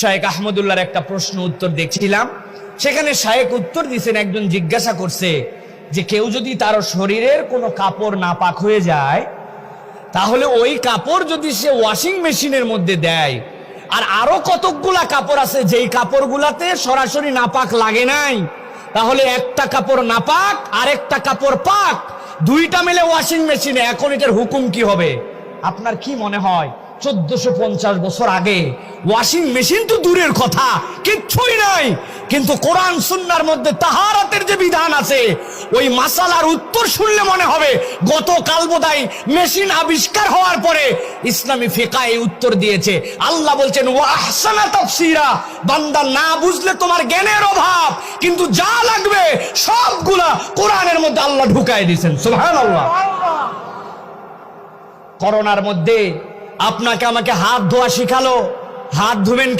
শায়েখ আহমদুল্লাহর একটা প্রশ্ন উত্তর দেখছিলাম, সেখানে শায়েখ উত্তর দিয়েছেন, একজন জিজ্ঞাসা করছে যে কেউ যদি তার শরীরের কোনো কাপড় নাপাক হয়ে যায়, তাহলে ওই কাপড় যদি সে ওয়াশিং মেশিনের মধ্যে দেয়, আর আরো কতকগুলা কাপড় আছে যেই কাপড়গুলাতে সরাসরি নাপাক লাগে নাই, তাহলে একটা কাপড় নাপাক আর একটা কাপড় পাক, দুইটা মিলে ওয়াশিং মেশিনে, এখন এটার হুকুম কি হবে? আপনার কি মনে হয় 1450 বছর আগে ওয়াশিং মেশিন তো দূরের কথা, কিচ্ছুই নাই, কিন্তু কোরআন সুন্নাহর মধ্যে তাহারাতের যে বিধান আছে, ওই মাসালার উত্তর শুনলে মনে হবে গতকাল বোধহয় মেশিন আবিষ্কার হওয়ার পরে ইসলামী ফিকহ এই উত্তর দিয়েছে। আল্লাহ বলছেন ওয়া আহসানা তাফসীরা, বান্দা না বুঝলে তোমার জ্ঞানের অভাব, কিন্তু যা লাগবে সবগুলা কোরআনের মধ্যে আল্লাহ ঢুকায় দিয়েছেন। সুবহানাল্লাহ। করোনার মধ্যে আপনাকে আমাকে হাত ধোয়া শিখালো, হাত ধুবেন।